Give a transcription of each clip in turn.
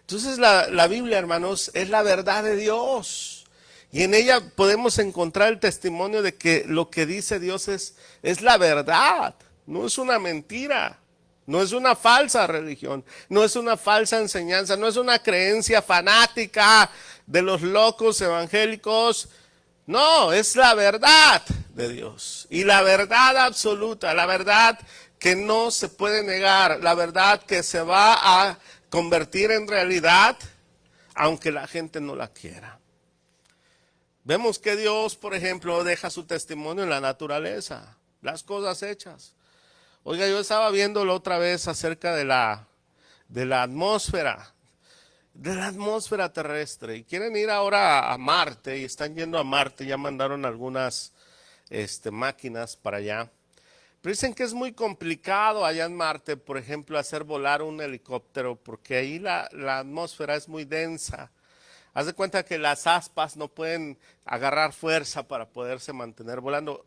Entonces la Biblia, hermanos, es la verdad de Dios. Y en ella podemos encontrar el testimonio de que lo que dice Dios es la verdad, no es una mentira. No es una falsa religión, no es una falsa enseñanza, no es una creencia fanática de los locos evangélicos. No, es la verdad de Dios. Y la verdad absoluta, la verdad que no se puede negar, la verdad que se va a convertir en realidad, aunque la gente no la quiera. Vemos que Dios, por ejemplo, deja su testimonio en la naturaleza, las cosas hechas. Oiga, yo estaba viéndolo otra vez acerca de la atmósfera terrestre. Y quieren ir ahora a Marte y están yendo a Marte. Ya mandaron algunas máquinas para allá. Pero dicen que es muy complicado allá en Marte, por ejemplo, hacer volar un helicóptero porque ahí la atmósfera es muy densa. Haz de cuenta que las aspas no pueden agarrar fuerza para poderse mantener volando.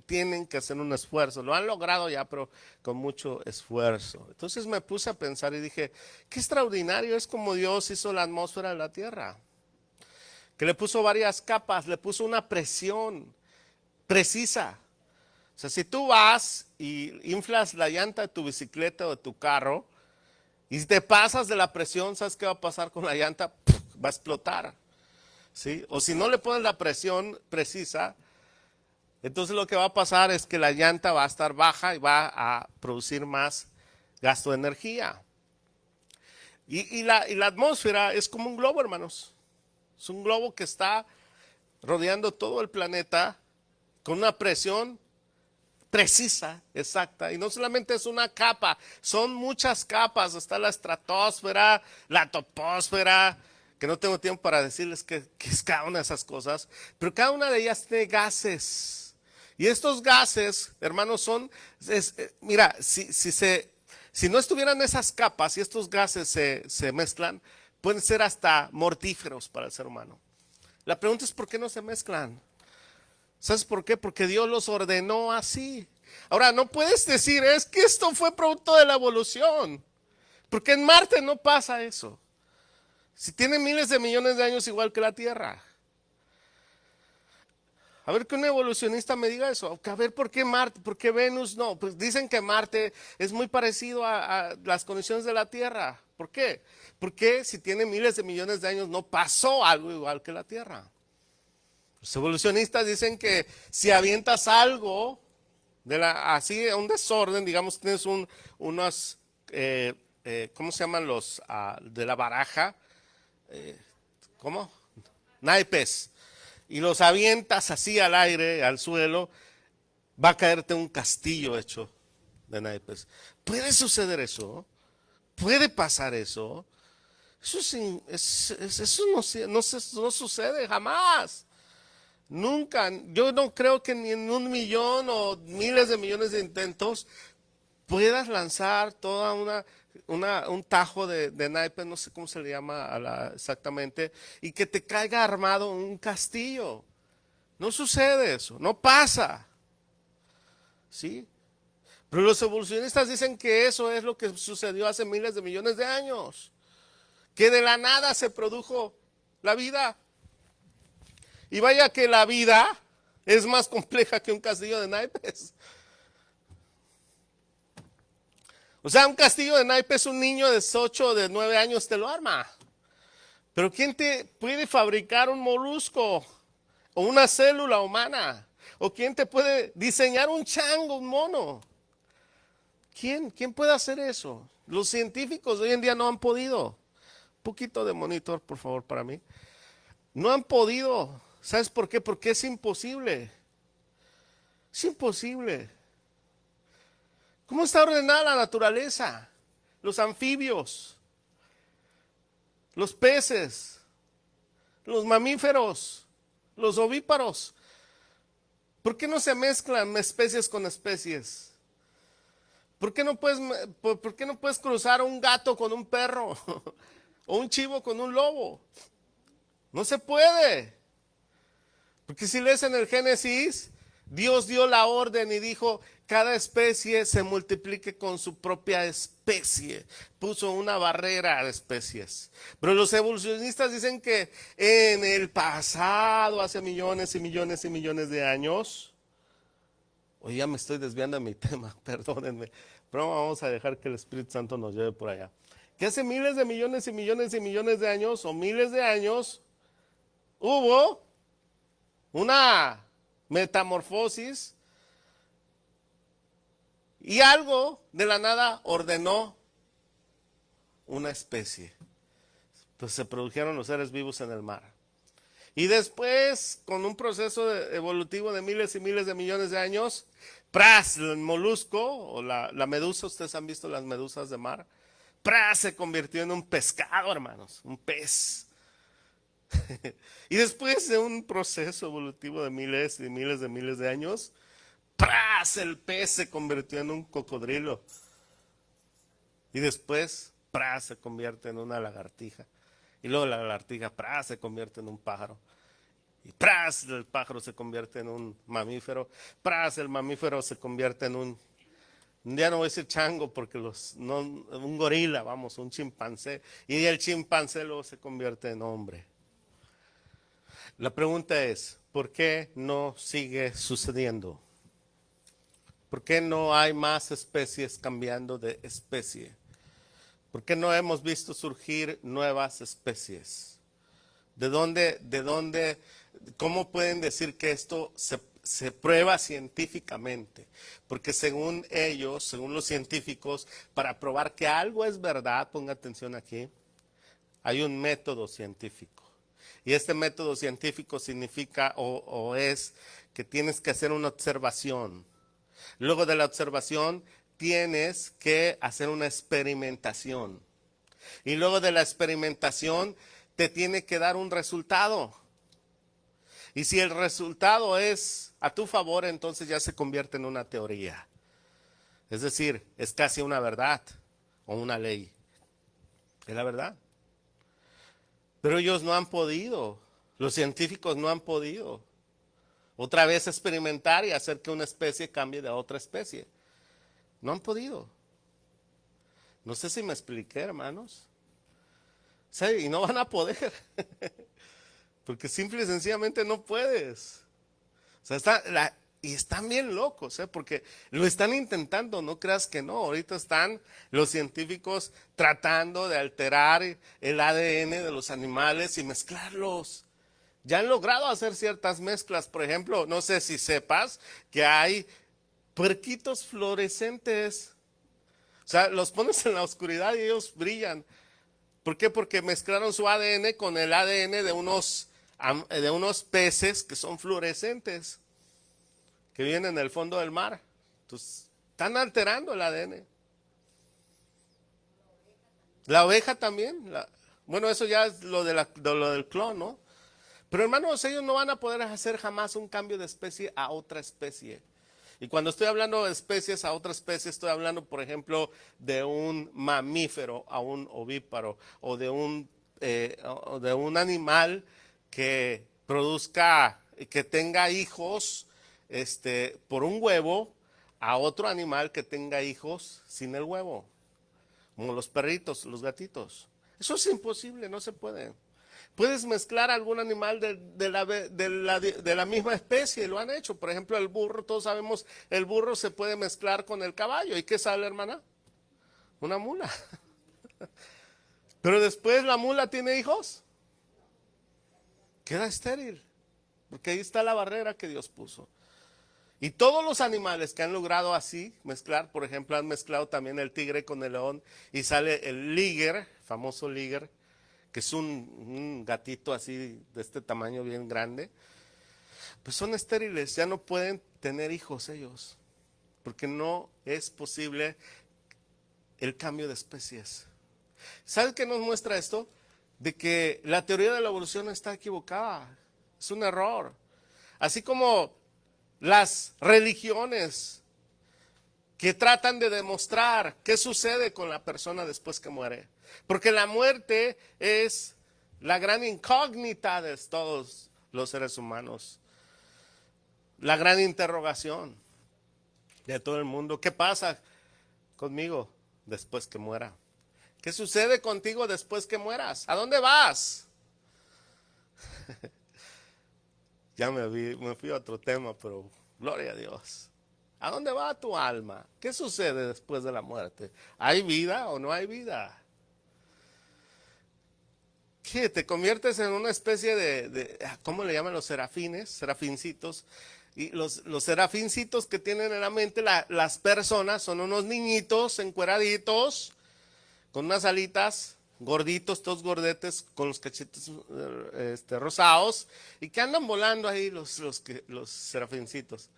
Tienen que hacer un esfuerzo. Lo han logrado ya, pero con mucho esfuerzo. Entonces me puse a pensar y dije, qué extraordinario es como Dios hizo la atmósfera de la Tierra. Que le puso varias capas, le puso una presión precisa. O sea, si tú vas y inflas la llanta de tu bicicleta o de tu carro y te pasas de la presión, ¿sabes qué va a pasar con la llanta? Va a explotar. ¿Sí? O si no le pones la presión precisa, entonces lo que va a pasar es que la llanta va a estar baja y va a producir más gasto de energía. Y la atmósfera es como un globo, hermanos. Es un globo que está rodeando todo el planeta con una presión precisa, exacta. Y no solamente es una capa, son muchas capas. Está la estratosfera, la troposfera, que no tengo tiempo para decirles qué es cada una de esas cosas, pero cada una de ellas tiene gases. Y estos gases, hermanos, mira, si no estuvieran esas capas y estos gases se mezclan, pueden ser hasta mortíferos para el ser humano. La pregunta es ¿por qué no se mezclan? ¿Sabes por qué? Porque Dios los ordenó así. Ahora, no puedes decir, es que esto fue producto de la evolución, porque en Marte no pasa eso. Si tiene miles de millones de años igual que la Tierra. A ver que un evolucionista me diga eso. A ver por qué Marte, por qué Venus no. Pues dicen que Marte es muy parecido a las condiciones de la Tierra. ¿Por qué? Porque si tiene miles de millones de años no pasó algo igual que la Tierra. Los evolucionistas dicen que si avientas algo así un desorden, digamos, tienes unos, ¿cómo se llaman los de la baraja? ¿Cómo? Naipes. Y los avientas así al aire, al suelo, va a caerte un castillo hecho de naipes. ¿Puede suceder eso? ¿Puede pasar eso? Eso no sucede jamás. Nunca. Yo no creo que ni en 1 millón o miles de millones de intentos puedas lanzar toda un tajo de naipes, no sé cómo se le llama exactamente, y que te caiga armado un castillo. No sucede eso, no pasa. ¿Sí? Pero los evolucionistas dicen que eso es lo que sucedió hace miles de millones de años. Que de la nada se produjo la vida. Y vaya que la vida es más compleja que un castillo de naipes. O sea, un castillo de naipes, un niño de 8 o de 9 años te lo arma. Pero ¿quién te puede fabricar un molusco o una célula humana? ¿O quién te puede diseñar un chango, un mono? ¿Quién puede hacer eso? Los científicos hoy en día no han podido. Un poquito de monitor, por favor, para mí. No han podido. ¿Sabes por qué? Porque es imposible. Es imposible. ¿Cómo está ordenada la naturaleza? Los anfibios, los peces, los mamíferos, los ovíparos. ¿Por qué no se mezclan especies con especies? ¿Por qué no puedes cruzar un gato con un perro? O un chivo con un lobo. No se puede. Porque si lees en el Génesis, Dios dio la orden y dijo, cada especie se multiplique con su propia especie. Puso una barrera de especies. Pero los evolucionistas dicen que en el pasado, hace millones y millones y millones de años, oye, ya me estoy desviando de mi tema, perdónenme, pero vamos a dejar que el Espíritu Santo nos lleve por allá. Que hace miles de millones y millones y millones de años, o miles de años, hubo una metamorfosis y algo de la nada ordenó una especie. Pues se produjeron los seres vivos en el mar. Y después, con un proceso evolutivo de miles y miles de millones de años, ¡pras! El molusco o la medusa, ustedes han visto las medusas de mar, ¡pras! Se convirtió en un pescado, hermanos, un pez. Y después de un proceso evolutivo de miles y miles de miles de años, ¡pras! El pez se convirtió en un cocodrilo. Y después, ¡pras! Se convierte en una lagartija. Y luego la lagartija, ¡pras! Se convierte en un pájaro. Y ¡pras! El pájaro se convierte en un mamífero. ¡Pras! El mamífero se convierte en ya no voy a decir chango porque un gorila, vamos, un chimpancé. Y el chimpancé luego se convierte en hombre. La pregunta es, ¿por qué no sigue sucediendo? ¿Por qué no hay más especies cambiando de especie? ¿Por qué no hemos visto surgir nuevas especies? ¿De dónde, cómo pueden decir que esto se prueba científicamente? Porque según ellos, según los científicos, para probar que algo es verdad, ponga atención aquí, hay un método científico. Y este método científico significa o es que tienes que hacer una observación. Luego de la observación tienes que hacer una experimentación. Y luego de la experimentación te tiene que dar un resultado. Y si el resultado es a tu favor, entonces ya se convierte en una teoría. Es decir, es casi una verdad o una ley. Es la verdad. Pero ellos no han podido, los científicos no han podido otra vez experimentar y hacer que una especie cambie de otra especie. No han podido. No sé si me expliqué, hermanos. Sí, y no van a poder. Porque simple y sencillamente no puedes. O sea, y están bien locos, porque lo están intentando, no creas que no. Ahorita están los científicos tratando de alterar el ADN de los animales y mezclarlos. Ya han logrado hacer ciertas mezclas. Por ejemplo, no sé si sepas que hay puerquitos fluorescentes. O sea, los pones en la oscuridad y ellos brillan. ¿Por qué? Porque mezclaron su ADN con el ADN de unos peces que son fluorescentes, que viven en el fondo del mar. Entonces, están alterando el ADN. La oveja también. Bueno, eso ya es lo del clon, ¿no? Pero hermanos, ellos no van a poder hacer jamás un cambio de especie a otra especie. Y cuando estoy hablando de especies a otra especie, estoy hablando, por ejemplo, de un mamífero a un ovíparo o de un animal que produzca, que tenga hijos por un huevo a otro animal que tenga hijos sin el huevo, como los perritos, los gatitos. Eso es imposible, no se puede. Puedes mezclar algún animal de la misma especie, lo han hecho. Por ejemplo, el burro, todos sabemos, el burro se puede mezclar con el caballo. ¿Y qué sale, hermana? Una mula. Pero después la mula tiene hijos. Queda estéril, porque ahí está la barrera que Dios puso. Y todos los animales que han logrado así mezclar, por ejemplo, han mezclado también el tigre con el león y sale el liger, famoso liger, que es un gatito así de este tamaño bien grande, pues son estériles, ya no pueden tener hijos ellos, porque no es posible el cambio de especies. ¿Sabes qué nos muestra esto? De que la teoría de la evolución está equivocada, es un error. Así como las religiones que tratan de demostrar qué sucede con la persona después que muere. Porque la muerte es la gran incógnita de todos los seres humanos. La gran interrogación de todo el mundo. ¿Qué pasa conmigo después que muera? ¿Qué sucede contigo después que mueras? ¿A dónde vas? Ya me fui a otro tema, pero gloria a Dios. ¿A dónde va tu alma? ¿Qué sucede después de la muerte? ¿Hay vida o no hay vida? ¿Qué? ¿Te conviertes en una especie ¿cómo le llaman los serafines? Serafincitos. Y los serafincitos que tienen en la mente las personas son unos niñitos encueraditos, con unas alitas, gorditos, todos gordetes, con los cachetes rosados, y que andan volando ahí los serafincitos,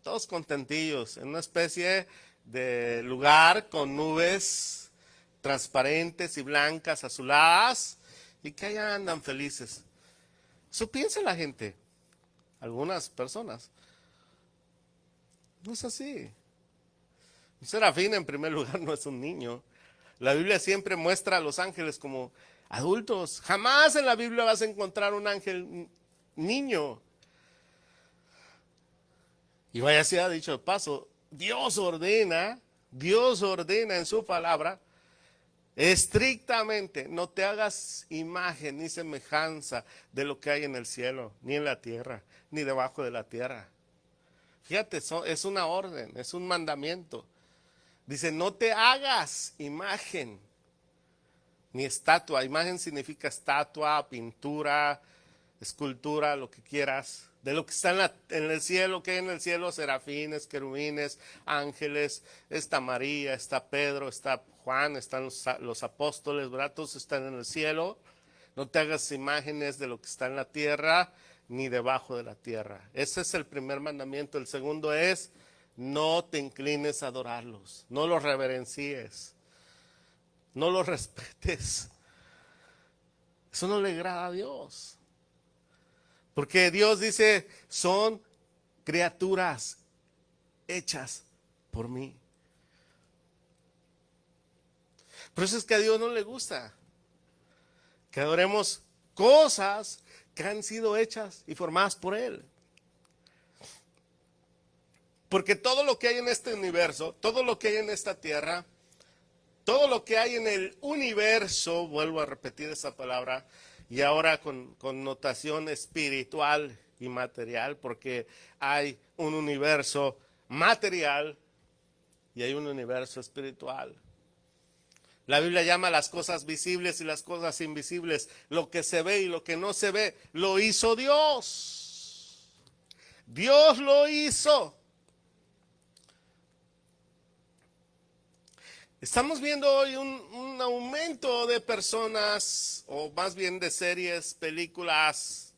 todos contentillos, en una especie de lugar con nubes transparentes y blancas, azuladas, y que allá andan felices. Eso piensa la gente, algunas personas. No es así. Un serafín, en primer lugar, no es un niño. La Biblia siempre muestra a los ángeles como adultos. Jamás en la Biblia vas a encontrar un ángel niño. Y vaya sea dicho de paso, Dios ordena en su palabra estrictamente: no te hagas imagen ni semejanza de lo que hay en el cielo, ni en la tierra, ni debajo de la tierra. Fíjate, es una orden, es un mandamiento. Dice, no te hagas imagen ni estatua. Imagen significa estatua, pintura, escultura, lo que quieras. De lo que está en el cielo, que hay en el cielo: serafines, querubines, ángeles. Está María, está Pedro, está Juan, están los apóstoles, ¿verdad? Todos están en el cielo. No te hagas imágenes de lo que está en la tierra, ni debajo de la tierra. Ese es el primer mandamiento. El segundo es: no te inclines a adorarlos, no los reverencies, no los respetes. Eso no le agrada a Dios. Porque Dios dice, son criaturas hechas por mí. Por eso es que a Dios no le gusta que adoremos cosas que han sido hechas y formadas por Él. Porque todo lo que hay en este universo, todo lo que hay en esta tierra, todo lo que hay en el universo, vuelvo a repetir esa palabra, y ahora con connotación espiritual y material, porque hay un universo material y hay un universo espiritual. La Biblia llama las cosas visibles y las cosas invisibles. Lo que se ve y lo que no se ve, lo hizo Dios. Dios lo hizo. Estamos viendo hoy un aumento de personas, o más bien de series, películas,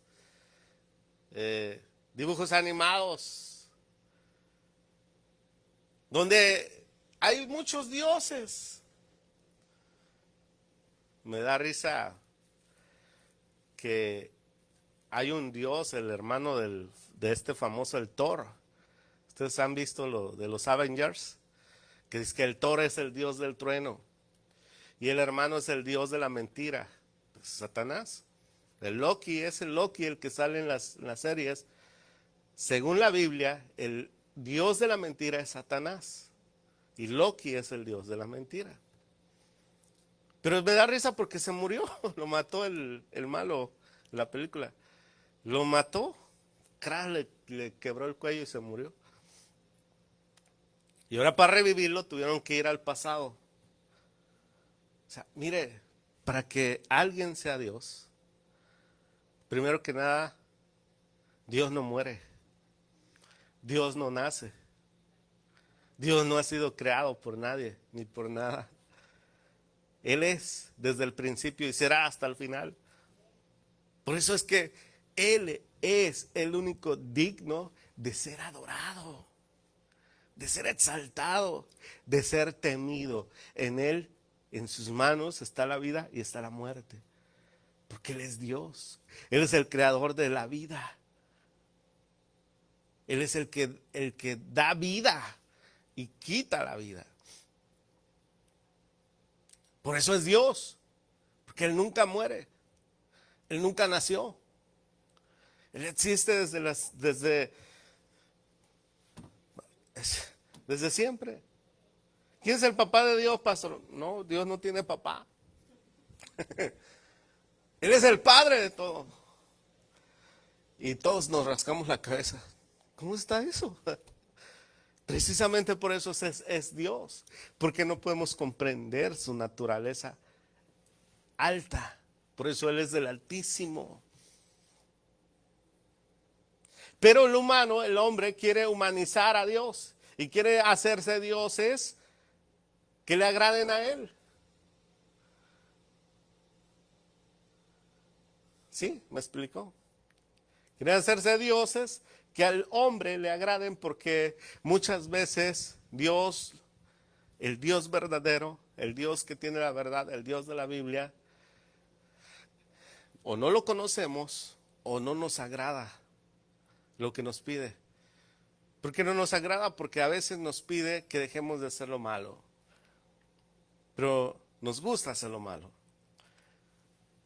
dibujos animados, donde hay muchos dioses. Me da risa que hay un dios, el hermano de este famoso, el Thor. Ustedes han visto lo de los Avengers, que dice que el Thor es el dios del trueno y el hermano es el dios de la mentira, pues Satanás. El Loki es el Loki, el que sale en las series. Según la Biblia, el dios de la mentira es Satanás y Loki es el dios de la mentira. Pero me da risa porque se murió, lo mató el malo en la película. Lo mató, le quebró el cuello y se murió. Y ahora para revivirlo tuvieron que ir al pasado. O sea, mire, para que alguien sea Dios, primero que nada, Dios no muere. Dios no nace. Dios no ha sido creado por nadie, ni por nada. Él es desde el principio y será hasta el final. Por eso es que Él es el único digno de ser adorado, de ser exaltado, de ser temido. En Él, en sus manos está la vida y está la muerte. Porque Él es Dios. Él es el creador de la vida. Él es el que da vida y quita la vida. Por eso es Dios. Porque Él nunca muere. Él nunca nació. Él existe desde Desde siempre. ¿Quién es el papá de Dios, pastor? No, Dios no tiene papá. Él es el padre de todo. Y todos nos rascamos la cabeza. ¿Cómo está eso? Precisamente por eso es Dios. Porque no podemos comprender su naturaleza alta. Por eso Él es del Altísimo. Pero el humano, el hombre, quiere humanizar a Dios. Y quiere hacerse dioses que le agraden a Él. ¿Sí? ¿Me explicó? Quieren hacerse dioses que al hombre le agraden porque muchas veces Dios, el Dios verdadero, el Dios que tiene la verdad, el Dios de la Biblia, o no lo conocemos o no nos agrada lo que nos pide. ¿Por qué no nos agrada? Porque a veces nos pide que dejemos de hacer lo malo. Pero nos gusta hacer lo malo.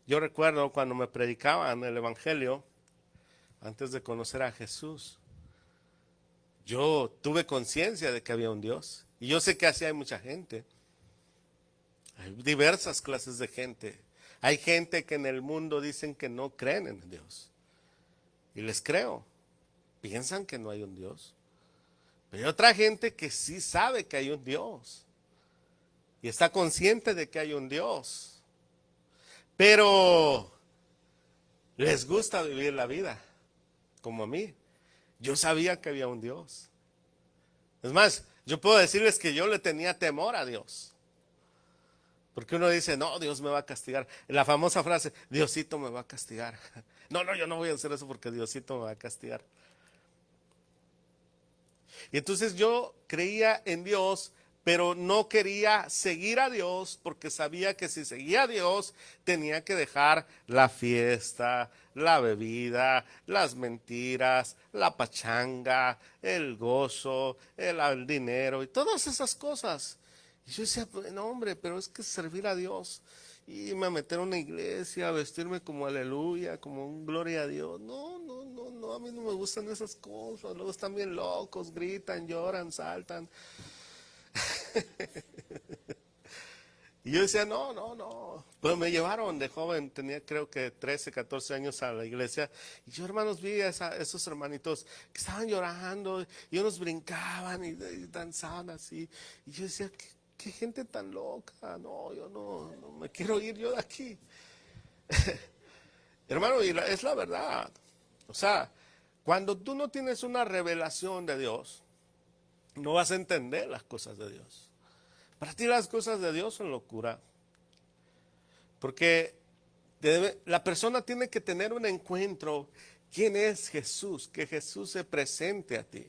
Yo recuerdo cuando me predicaban el Evangelio, antes de conocer a Jesús, yo tuve conciencia de que había un Dios. Y yo sé que así hay mucha gente. Hay diversas clases de gente. Hay gente que en el mundo dicen que no creen en Dios. Y les creo. Piensan que no hay un Dios. Pero hay otra gente que sí sabe que hay un Dios. Y está consciente de que hay un Dios. Pero les gusta vivir la vida. Como a mí. Yo sabía que había un Dios. Es más, yo puedo decirles que yo le tenía temor a Dios. Porque uno dice, no, Dios me va a castigar. La famosa frase, Diosito me va a castigar. No, yo no voy a hacer eso porque Diosito me va a castigar. Y entonces yo creía en Dios, pero no quería seguir a Dios porque sabía que si seguía a Dios tenía que dejar la fiesta, la bebida, las mentiras, la pachanga, el gozo, el dinero y todas esas cosas. Y yo decía, no hombre, pero es que servir a Dios y me meter a una iglesia, vestirme como aleluya, como un gloria a Dios. No, a mí no me gustan esas cosas. Luego están bien locos, gritan, lloran, saltan. Y yo decía, no. Pero me llevaron de joven, tenía creo que 13, 14 años a la iglesia. Y yo, hermanos, vi a esos hermanitos que estaban llorando y unos brincaban y danzaban así. Y yo decía, ¿qué gente tan loca? No, yo no me quiero ir yo de aquí. Hermano, es la verdad. O sea, cuando tú no tienes una revelación de Dios, no vas a entender las cosas de Dios. Para ti las cosas de Dios son locura. Porque la persona tiene que tener un encuentro. ¿Quién es Jesús? Que Jesús se presente a ti.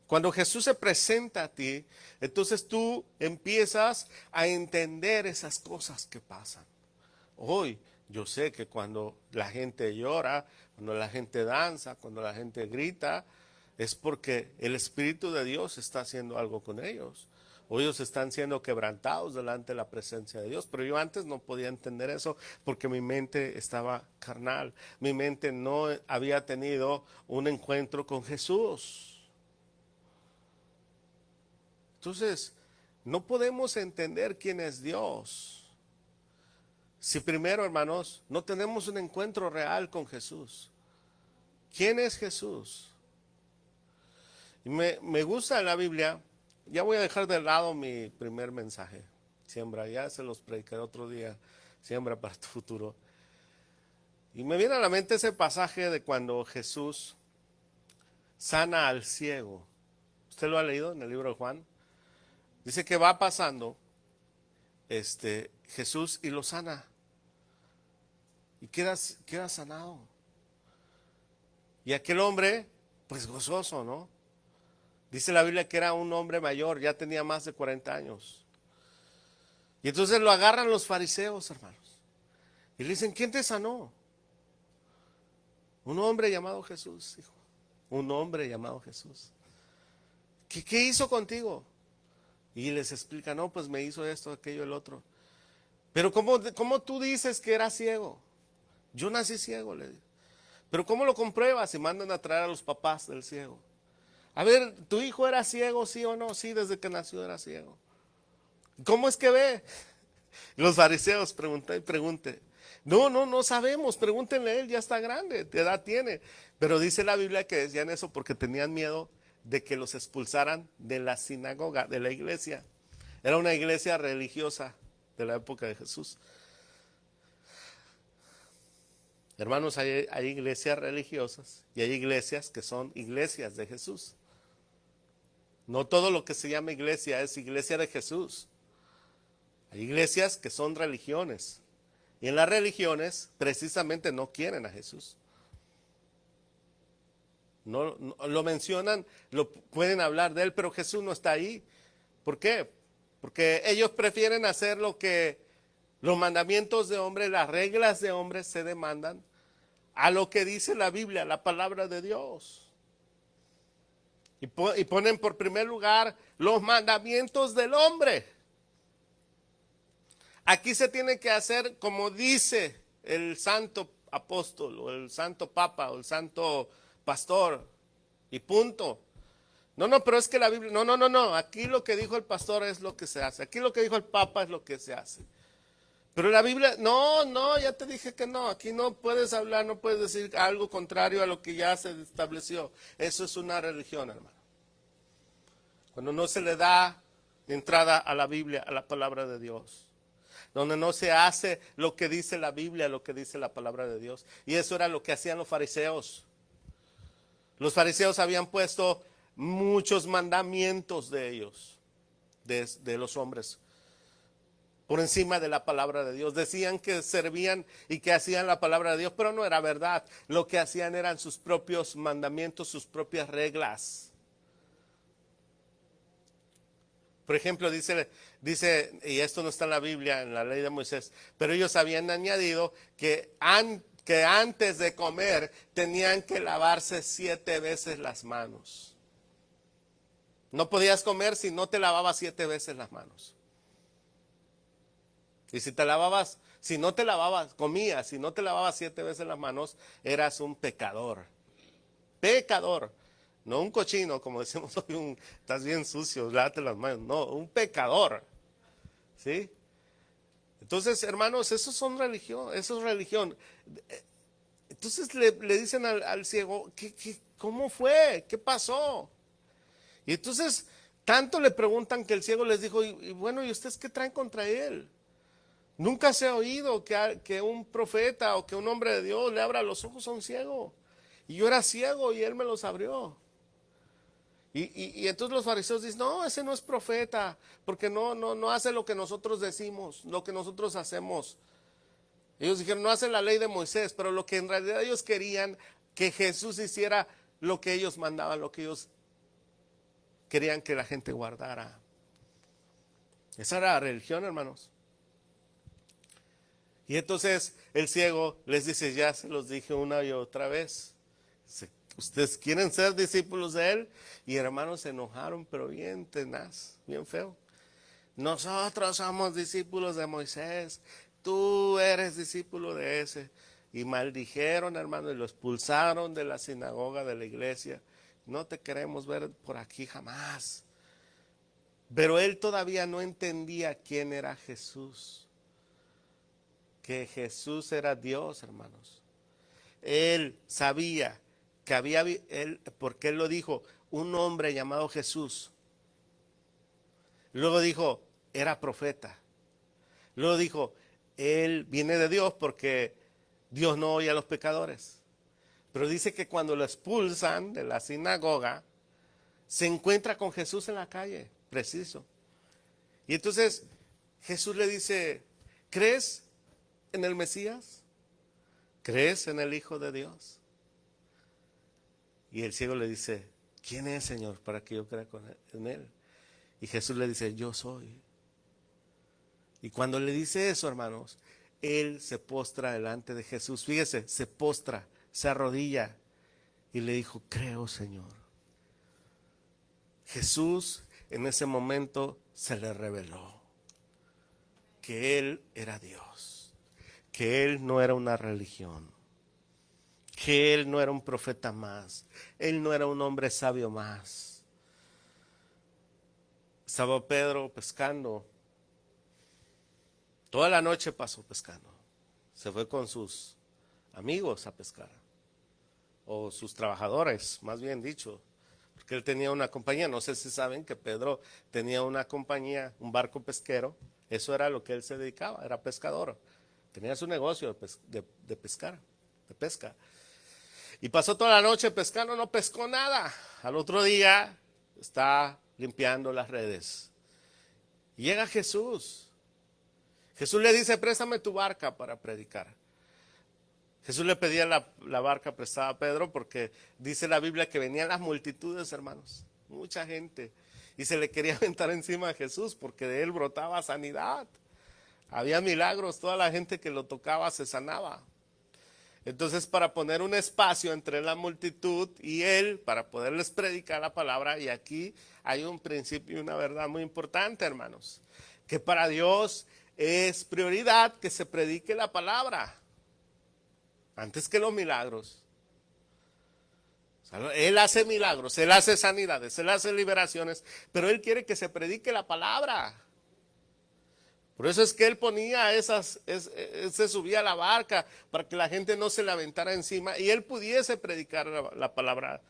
Cuando Jesús se presenta a ti, entonces tú empiezas a entender esas cosas que pasan. Hoy yo sé que cuando la gente llora, cuando la gente danza, cuando la gente grita, es porque el Espíritu de Dios está haciendo algo con ellos. O ellos están siendo quebrantados delante de la presencia de Dios. Pero yo antes no podía entender eso porque mi mente estaba carnal. Mi mente no había tenido un encuentro con Jesús. Entonces, no podemos entender quién es Dios si primero, hermanos, no tenemos un encuentro real con Jesús. ¿Quién es Jesús? Y me gusta en la Biblia. Ya voy a dejar de lado mi primer mensaje. Siembra, ya se los predicaré otro día. Siembra para tu futuro. Y me viene a la mente ese pasaje de cuando Jesús sana al ciego. ¿Usted lo ha leído en el libro de Juan? Dice que va pasando Jesús y lo sana. Y queda sanado. Y aquel hombre, pues gozoso, ¿no? Dice la Biblia que era un hombre mayor, ya tenía más de 40 años. Y entonces lo agarran los fariseos, hermanos. Y le dicen, ¿quién te sanó? Un hombre llamado Jesús, hijo. Un hombre llamado Jesús. ¿Qué hizo contigo? Y les explica, no, pues me hizo esto, aquello, el otro. Pero ¿cómo tú dices que era ciego? Yo nací ciego, le digo. Pero ¿cómo lo compruebas? Y mandan a traer a los papás del ciego. A ver, ¿tu hijo era ciego, sí o no? Sí, desde que nació era ciego. ¿Cómo es que ve? Los fariseos preguntan y pregunten. No sabemos, pregúntenle a él, ya está grande, ¿qué edad tiene? Pero dice la Biblia que decían eso porque tenían miedo de que los expulsaran de la sinagoga, de la iglesia. Era una iglesia religiosa de la época de Jesús. Hermanos, hay iglesias religiosas y hay iglesias que son iglesias de Jesús. No todo lo que se llama iglesia es iglesia de Jesús. Hay iglesias que son religiones. Y en las religiones precisamente no quieren a Jesús. No lo mencionan, lo pueden hablar de él, pero Jesús no está ahí. ¿Por qué? Porque ellos prefieren hacer lo que los mandamientos de hombre, las reglas de hombre se demandan a lo que dice la Biblia, la palabra de Dios. Y ponen por primer lugar los mandamientos del hombre. Aquí se tiene que hacer como dice el santo apóstol o el santo papa o el santo pastor y punto. No, pero es que la Biblia, no, aquí lo que dijo el pastor es lo que se hace, aquí lo que dijo el papa es lo que se hace. Pero la Biblia, no, ya te dije que no, aquí no puedes hablar, no puedes decir algo contrario a lo que ya se estableció. Eso es una religión, hermano. Cuando no se le da entrada a la Biblia, a la palabra de Dios. Donde no se hace lo que dice la Biblia, lo que dice la palabra de Dios. Y eso era lo que hacían los fariseos. Los fariseos habían puesto muchos mandamientos de ellos, de los hombres, por encima de la palabra de Dios. Decían que servían y que hacían la palabra de Dios, pero no era verdad. Lo que hacían eran sus propios mandamientos, sus propias reglas. Por ejemplo, dice, y esto no está en la Biblia, en la ley de Moisés, pero ellos habían añadido que antes de comer tenían que lavarse 7 veces las manos. No podías comer si no te lavabas 7 veces las manos. Y si comías, si no te lavabas 7 veces las manos, eras un pecador. Pecador. No un cochino, como decimos hoy, estás bien sucio, lávate las manos. No, un pecador. ¿Sí? Entonces, hermanos, eso es religión. Entonces le dicen al ciego, ¿cómo fue? ¿Qué pasó? Y entonces, tanto le preguntan que el ciego les dijo, y bueno, ¿y ustedes qué traen contra él? Nunca se ha oído que un profeta o que un hombre de Dios le abra los ojos a un ciego. Y yo era ciego y él me los abrió. Y entonces los fariseos dicen, no, ese no es profeta, porque no hace lo que nosotros decimos, lo que nosotros hacemos. Ellos dijeron, no hace la ley de Moisés, pero lo que en realidad ellos querían, que Jesús hiciera lo que ellos mandaban, lo que ellos querían que la gente guardara. Esa era la religión, hermanos. Y entonces el ciego les dice, ya se los dije una y otra vez, ustedes quieren ser discípulos de él. Y hermanos se enojaron, pero bien tenaz, bien feo. Nosotros somos discípulos de Moisés, tú eres discípulo de ese. Y maldijeron, hermano, y lo expulsaron de la sinagoga, de la iglesia. No te queremos ver por aquí jamás. Pero él todavía no entendía quién era Jesús. Que Jesús era Dios, hermanos. Él sabía que había, porque él lo dijo, un hombre llamado Jesús. Luego dijo, era profeta. Luego dijo, él viene de Dios porque Dios no oye a los pecadores. Pero dice que cuando lo expulsan de la sinagoga, se encuentra con Jesús en la calle, preciso. Y entonces Jesús le dice, ¿crees en el Mesías? ¿Crees en el Hijo de Dios? Y el ciego le dice, ¿quién es, Señor, para que yo crea en él? Y Jesús le dice, yo soy. Y cuando le dice eso, hermanos, él se postra delante de Jesús. Fíjese, se postra, se arrodilla y le dijo, creo, Señor. Jesús en ese momento se le reveló que él era Dios, que él no era una religión, que él no era un profeta más, él no era un hombre sabio más. Estaba Pedro pescando, toda la noche pasó pescando, se fue con sus amigos a pescar, o sus trabajadores, más bien dicho, porque él tenía una compañía. No sé si saben que Pedro tenía una compañía, un barco pesquero, eso era lo que él se dedicaba, era pescador, tenía su negocio de pescar, de pesca. Y pasó toda la noche pescando, no pescó nada. Al otro día está limpiando las redes. Y llega Jesús. Jesús le dice, préstame tu barca para predicar. Jesús le pedía la barca prestada a Pedro porque dice la Biblia que venían las multitudes, hermanos. Mucha gente. Y se le quería aventar encima a Jesús porque de él brotaba sanidad. Había milagros, toda la gente que lo tocaba se sanaba. Entonces, para poner un espacio entre la multitud y él, para poderles predicar la palabra, y aquí hay un principio y una verdad muy importante, hermanos, que para Dios es prioridad que se predique la palabra antes que los milagros. O sea, él hace milagros, él hace sanidades, él hace liberaciones, pero él quiere que se predique la palabra. Por eso es que él ponía se subía a la barca para que la gente no se le aventara encima y él pudiese predicar la palabra,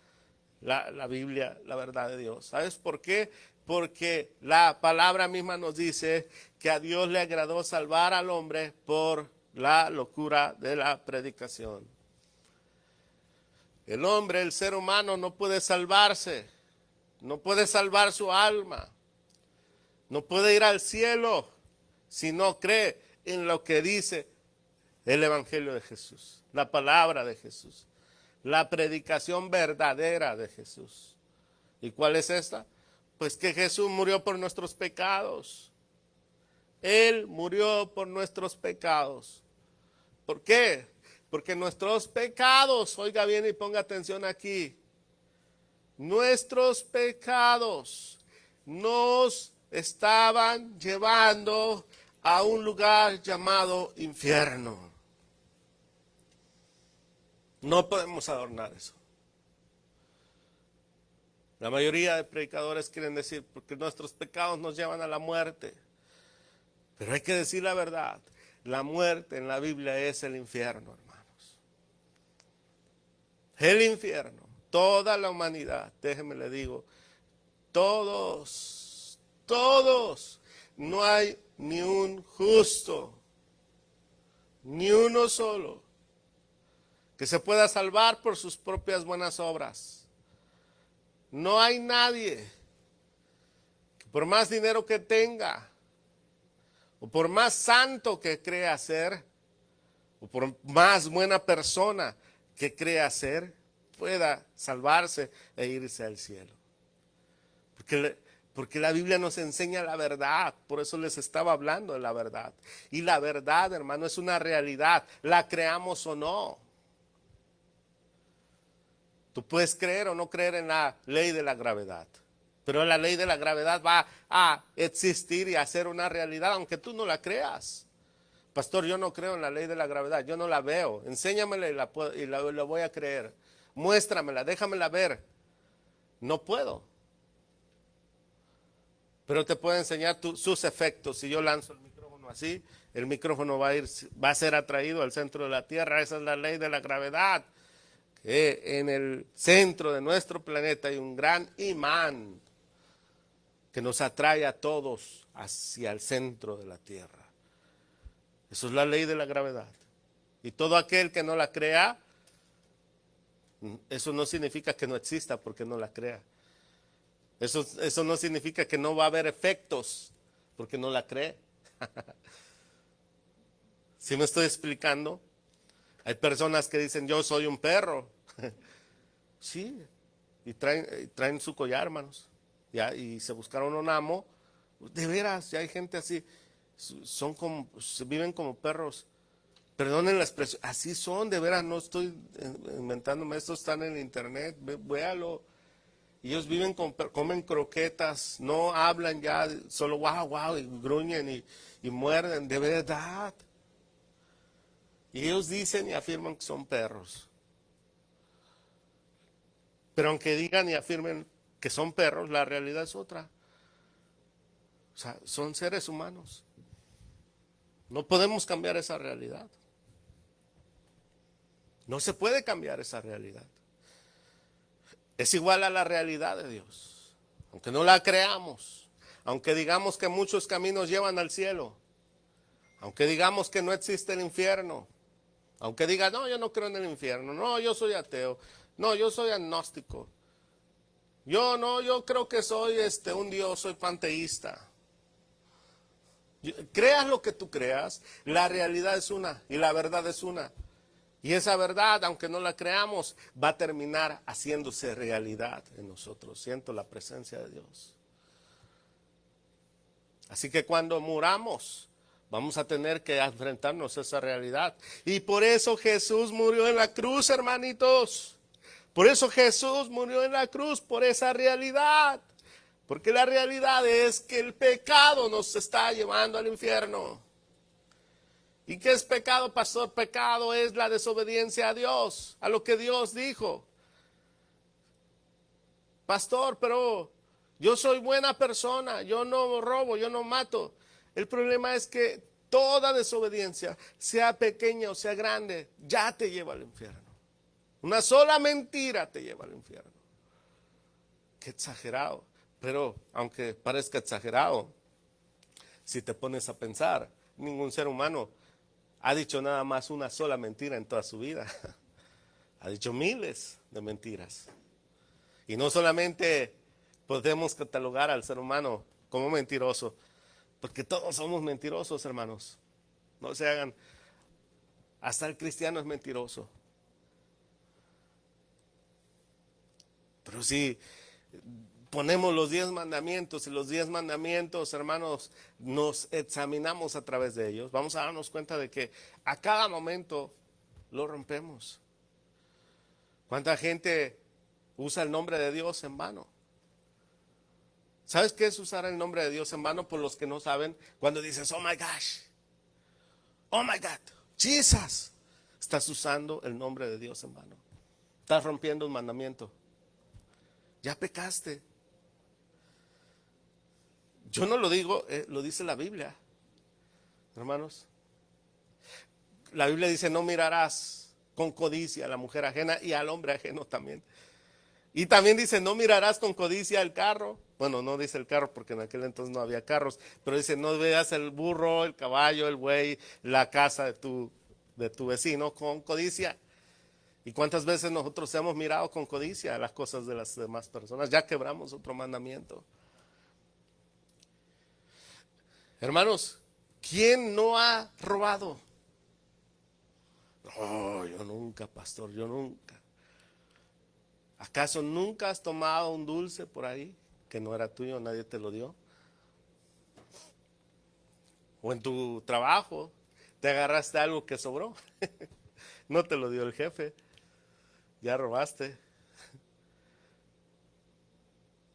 la Biblia, la verdad de Dios. ¿Sabes por qué? Porque la palabra misma nos dice que a Dios le agradó salvar al hombre por la locura de la predicación. El hombre, el ser humano, no puede salvarse, no puede salvar su alma, no puede ir al cielo si no cree en lo que dice el Evangelio de Jesús, la palabra de Jesús, la predicación verdadera de Jesús. ¿Y cuál es esta? Pues que Jesús murió por nuestros pecados. Él murió por nuestros pecados. ¿Por qué? Porque nuestros pecados, oiga bien y ponga atención aquí, nuestros pecados nos estaban llevando a un lugar llamado infierno. No podemos adornar eso. La mayoría de predicadores quieren decir, porque nuestros pecados nos llevan a la muerte. Pero hay que decir la verdad. La muerte en la Biblia es el infierno, hermanos. El infierno. Toda la humanidad, déjenme le digo, todos, no hay ni un justo, ni uno solo, que se pueda salvar por sus propias buenas obras. No hay nadie que por más dinero que tenga, o por más santo que crea ser, o por más buena persona que crea ser, pueda salvarse e irse al cielo. Porque la Biblia nos enseña la verdad, por eso les estaba hablando de la verdad. Y la verdad, hermano, es una realidad, la creamos o no. Tú puedes creer o no creer en la ley de la gravedad, pero la ley de la gravedad va a existir y a ser una realidad, aunque tú no la creas. Pastor, yo no creo en la ley de la gravedad, yo no la veo. Enséñamela y la voy a creer. Muéstramela, déjamela ver. No puedo. Pero te puedo enseñar sus efectos. Si yo lanzo el micrófono así, el micrófono va a ser atraído al centro de la Tierra. Esa es la ley de la gravedad. Que en el centro de nuestro planeta hay un gran imán que nos atrae a todos hacia el centro de la Tierra. Eso es la ley de la gravedad. Y todo aquel que no la crea, eso no significa que no exista porque no la crea. Eso no significa que no va a haber efectos porque no la cree. ¿Sí me estoy explicando? Hay personas que dicen, yo soy un perro. Sí, y traen su collar, hermanos. Y se buscaron un amo. De veras, ya hay gente así. Viven como perros. Perdonen la expresión. Así son, de veras, no estoy inventándome. Esto está en el internet, véalo. Ellos comen croquetas, no hablan ya, solo wow, y gruñen y muerden, de verdad. Y ellos dicen y afirman que son perros. Pero aunque digan y afirmen que son perros, la realidad es otra. O sea, son seres humanos. No podemos cambiar esa realidad. No se puede cambiar esa realidad. Es igual a la realidad de Dios. Aunque no la creamos, aunque digamos que muchos caminos llevan al cielo, aunque digamos que no existe el infierno, aunque diga, no, yo no creo en el infierno, no, yo soy ateo, no, yo soy agnóstico, yo creo que soy un Dios, soy panteísta. Creas lo que tú creas, la realidad es una y la verdad es una. Y esa verdad, aunque no la creamos, va a terminar haciéndose realidad en nosotros. Siento la presencia de Dios. Así que cuando muramos, vamos a tener que enfrentarnos a esa realidad. Y por eso Jesús murió en la cruz, hermanitos. Por eso Jesús murió en la cruz, por esa realidad. Porque la realidad es que el pecado nos está llevando al infierno. ¿Y qué es pecado, pastor? Pecado es la desobediencia a Dios, a lo que Dios dijo. Pastor, pero yo soy buena persona, yo no robo, yo no mato. El problema es que toda desobediencia, sea pequeña o sea grande, ya te lleva al infierno. Una sola mentira te lleva al infierno. Qué exagerado. Pero aunque parezca exagerado, si te pones a pensar, ningún ser humano ha dicho nada más una sola mentira en toda su vida. Ha dicho miles de mentiras. Y no solamente podemos catalogar al ser humano como mentiroso, porque todos somos mentirosos, hermanos. No se hagan. Hasta el cristiano es mentiroso. Pero si ponemos los 10 mandamientos y los 10 mandamientos, hermanos, nos examinamos a través de ellos, vamos a darnos cuenta de que a cada momento lo rompemos. ¿Cuánta gente usa el nombre de Dios en vano? ¿Sabes qué es usar el nombre de Dios en vano? Por los que no saben, cuando dices, oh my gosh, oh my God, Jesus, estás usando el nombre de Dios en vano. Estás rompiendo un mandamiento. Ya pecaste. Yo no lo digo, lo dice la Biblia, hermanos. La Biblia dice, no mirarás con codicia a la mujer ajena y al hombre ajeno también. Y también dice, no mirarás con codicia el carro. Bueno, no dice el carro porque en aquel entonces no había carros, pero dice, no veas el burro, el caballo, el buey, la casa de tu vecino con codicia. ¿Y cuántas veces nosotros hemos mirado con codicia las cosas de las demás personas? Ya quebramos otro mandamiento. Hermanos, ¿quién no ha robado? No, yo nunca, pastor, yo nunca. ¿Acaso nunca has tomado un dulce por ahí que no era tuyo, nadie te lo dio? O en tu trabajo te agarraste algo que sobró, no te lo dio el jefe, ya robaste.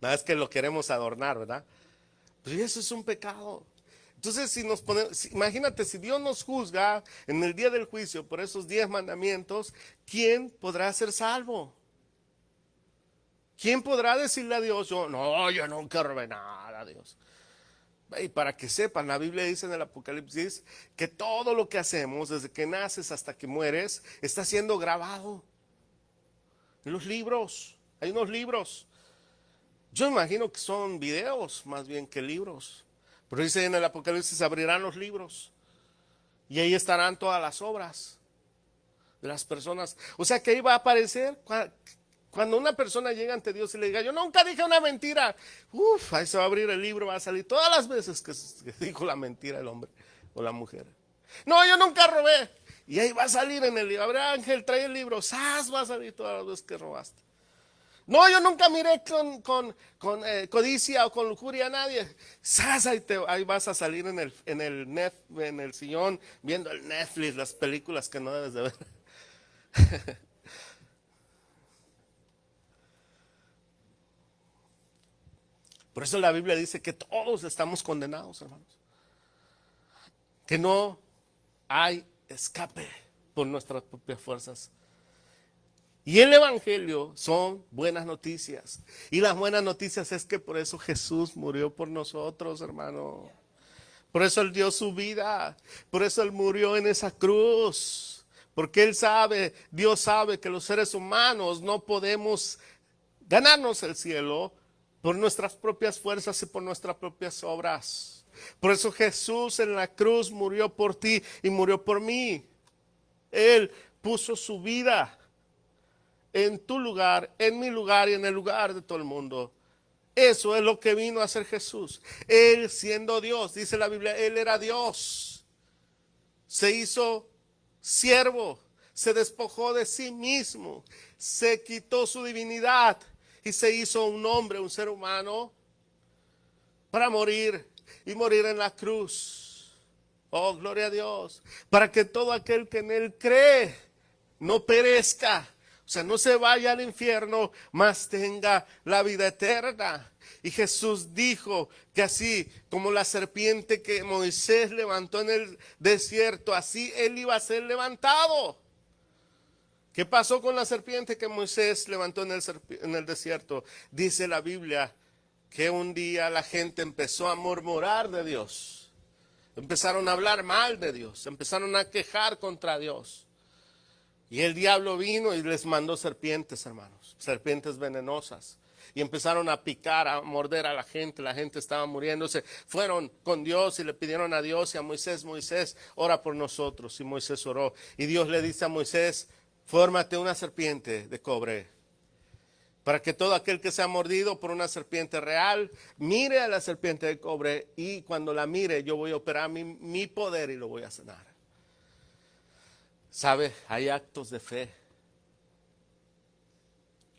Nada, es que lo queremos adornar, ¿verdad? Pero eso es un pecado. Entonces, si nos ponemos, imagínate, si Dios nos juzga en el día del juicio por esos 10 mandamientos, ¿quién podrá ser salvo? ¿Quién podrá decirle a Dios, yo nunca robé nada a Dios? Y para que sepan, la Biblia dice en el Apocalipsis que todo lo que hacemos, desde que naces hasta que mueres, está siendo grabado en los libros. Hay unos libros. Yo imagino que son videos más bien que libros. Pero dice en el Apocalipsis, abrirán los libros y ahí estarán todas las obras de las personas. O sea que ahí va a aparecer, cuando una persona llega ante Dios y le diga, yo nunca dije una mentira, ahí se va a abrir el libro, va a salir todas las veces que dijo la mentira el hombre o la mujer. No, yo nunca robé. Y ahí va a salir en el libro, a ver, Ángel, trae el libro, ¡zas! Va a salir todas las veces que robaste. No, yo nunca miré con codicia o con lujuria a nadie. ¡Sas! Ahí vas a salir en el sillón viendo el Netflix, las películas que no debes de ver. Por eso la Biblia dice que todos estamos condenados, hermanos. Que no hay escape por nuestras propias fuerzas. Y el evangelio son buenas noticias. Y las buenas noticias es que por eso Jesús murió por nosotros, hermano. Por eso Él dio su vida. Por eso Él murió en esa cruz. Porque Él sabe, Dios sabe que los seres humanos no podemos ganarnos el cielo por nuestras propias fuerzas y por nuestras propias obras. Por eso Jesús en la cruz murió por ti y murió por mí. Él puso su vida en tu lugar, en mi lugar y en el lugar de todo el mundo. Eso es lo que vino a hacer Jesús. Él siendo Dios, dice la Biblia, Él era Dios. Se hizo siervo, se despojó de sí mismo, se quitó su divinidad y se hizo un hombre, un ser humano, para morir y morir en la cruz. Oh, gloria a Dios. Para que todo aquel que en Él cree no perezca. O sea, no se vaya al infierno, mas tenga la vida eterna. Y Jesús dijo que así como la serpiente que Moisés levantó en el desierto, así Él iba a ser levantado. ¿Qué pasó con la serpiente que Moisés levantó en el desierto? Dice la Biblia que un día la gente empezó a murmurar de Dios. Empezaron a hablar mal de Dios, empezaron a quejar contra Dios. Y el diablo vino y les mandó serpientes, hermanos, serpientes venenosas. Y empezaron a picar, a morder a la gente estaba muriéndose. Fueron con Dios y le pidieron a Dios y a Moisés, Moisés, ora por nosotros. Y Moisés oró. Y Dios le dice a Moisés, fórmate una serpiente de cobre, para que todo aquel que sea mordido por una serpiente real, mire a la serpiente de cobre y cuando la mire yo voy a operar mi poder y lo voy a sanar. ¿Sabe? Hay actos de fe.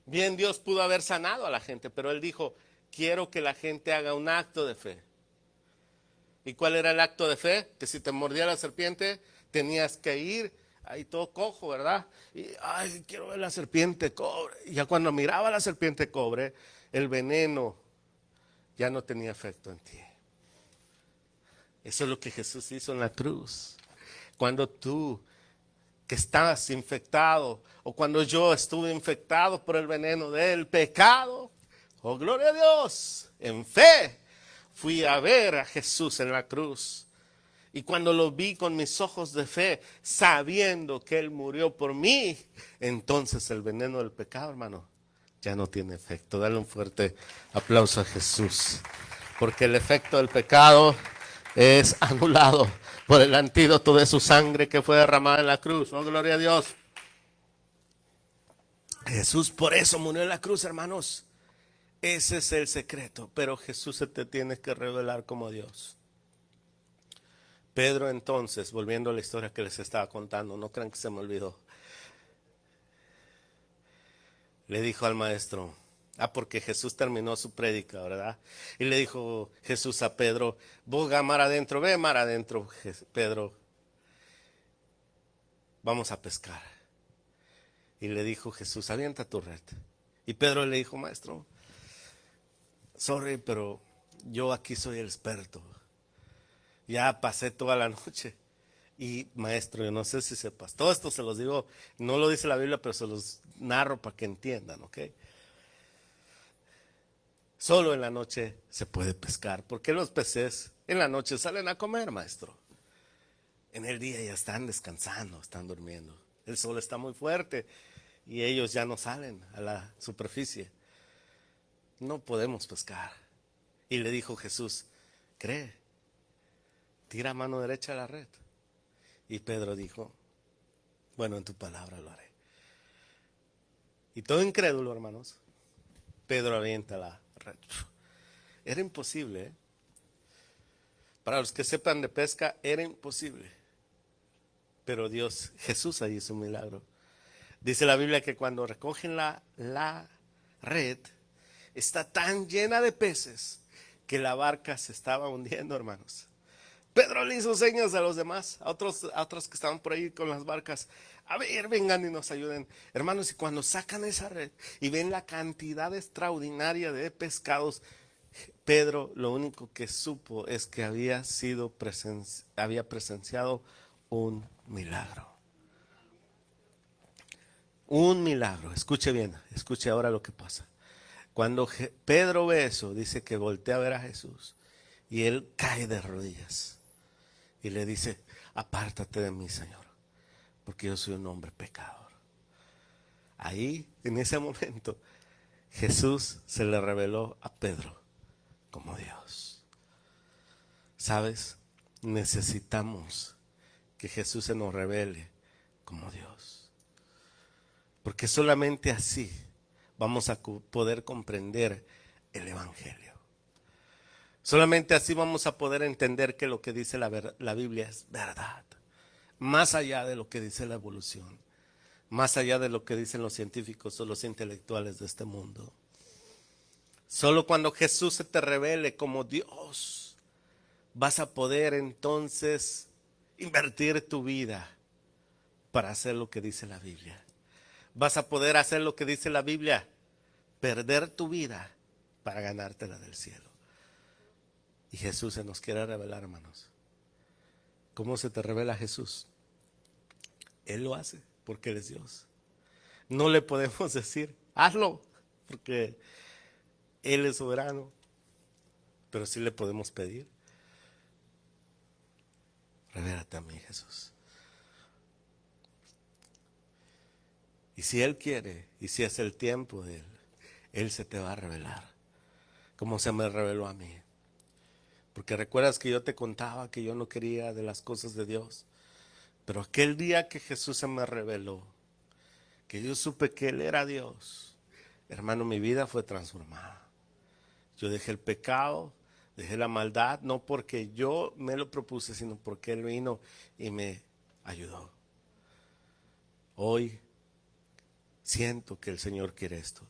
Bien, Dios pudo haber sanado a la gente, pero Él dijo, quiero que la gente haga un acto de fe. ¿Y cuál era el acto de fe? Que si te mordía la serpiente, tenías que ir ahí todo cojo, ¿verdad? Y, ay, quiero ver la serpiente cobre. Y ya cuando miraba la serpiente cobre, el veneno ya no tenía efecto en ti. Eso es lo que Jesús hizo en la cruz. Cuando tú, que estás infectado, o cuando yo estuve infectado por el veneno del pecado, oh, gloria a Dios, en fe, fui a ver a Jesús en la cruz. Y cuando lo vi con mis ojos de fe, sabiendo que Él murió por mí, entonces el veneno del pecado, hermano, ya no tiene efecto. Dale un fuerte aplauso a Jesús. Porque el efecto del pecado es anulado por el antídoto de su sangre que fue derramada en la cruz. Oh, gloria a Dios. Jesús por eso murió en la cruz, hermanos. Ese es el secreto. Pero Jesús se te tiene que revelar como Dios. Pedro entonces, volviendo a la historia que les estaba contando, no crean que se me olvidó, le dijo al maestro, porque Jesús terminó su prédica, ¿verdad? Y le dijo Jesús a Pedro, boga mar adentro, ve mar adentro, Pedro, vamos a pescar. Y le dijo Jesús, avienta tu red. Y Pedro le dijo, maestro, sorry, pero yo aquí soy el experto. Ya pasé toda la noche. Y maestro, yo no sé si sepas, todo esto se los digo, no lo dice la Biblia, pero se los narro para que entiendan, ¿ok? Solo en la noche se puede pescar, porque los peces en la noche salen a comer, maestro. En el día ya están descansando, están durmiendo. El sol está muy fuerte y ellos ya no salen a la superficie. No podemos pescar. Y le dijo Jesús, cree, tira a mano derecha la red. Y Pedro dijo, bueno, en tu palabra lo haré. Y todo incrédulo, hermanos, Pedro avienta la red. Era imposible, ¿eh? Para los que sepan de pesca, era imposible. Pero Dios, Jesús ahí hizo un milagro. Dice la Biblia que cuando recogen la red, está tan llena de peces que la barca se estaba hundiendo, hermanos. Pedro le hizo señas a los demás, a otros que estaban por ahí con las barcas. A ver, vengan y nos ayuden. Hermanos, y cuando sacan esa red y ven la cantidad extraordinaria de pescados, Pedro lo único que supo es que había presenciado un milagro. Un milagro. Escuche bien, escuche ahora lo que pasa. Cuando Pedro ve eso, dice que voltea a ver a Jesús y él cae de rodillas y le dice, apártate de mí, Señor, porque yo soy un hombre pecador. Ahí, en ese momento, Jesús se le reveló a Pedro como Dios. ¿Sabes? Necesitamos que Jesús se nos revele como Dios. Porque solamente así vamos a poder comprender el Evangelio. Solamente así vamos a poder entender que lo que dice la Biblia es verdad. Más allá de lo que dice la evolución. Más allá de lo que dicen los científicos o los intelectuales de este mundo. Solo cuando Jesús se te revele como Dios, vas a poder entonces invertir tu vida para hacer lo que dice la Biblia. Vas a poder hacer lo que dice la Biblia, perder tu vida para ganártela del cielo. Y Jesús se nos quiere revelar, hermanos. ¿Cómo se te revela Jesús? Él lo hace porque Él es Dios. No le podemos decir, hazlo, porque Él es soberano. Pero sí le podemos pedir, revélate a mí, Jesús. Y si Él quiere, y si es el tiempo de Él, Él se te va a revelar, como se me reveló a mí. Porque recuerdas que yo te contaba que yo no quería de las cosas de Dios. Pero aquel día que Jesús se me reveló, que yo supe que Él era Dios, hermano, mi vida fue transformada. Yo dejé el pecado, dejé la maldad, no porque yo me lo propuse, sino porque Él vino y me ayudó. Hoy siento que el Señor quiere esto,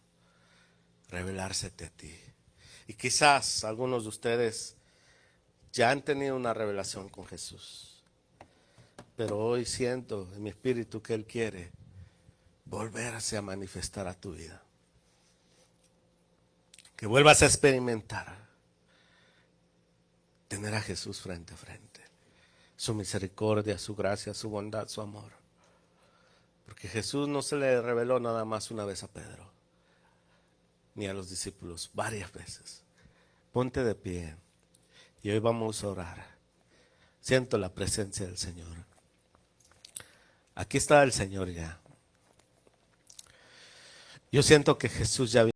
revelársete a ti. Y quizás algunos de ustedes ya han tenido una revelación con Jesús. Pero hoy siento en mi espíritu que Él quiere volverse a manifestar a tu vida. Que vuelvas a experimentar tener a Jesús frente a frente. Su misericordia, su gracia, su bondad, su amor. Porque Jesús no se le reveló nada más una vez a Pedro, ni a los discípulos, varias veces. Ponte de pie y hoy vamos a orar. Siento la presencia del Señor. Aquí está el Señor ya. Yo siento que Jesús ya vino.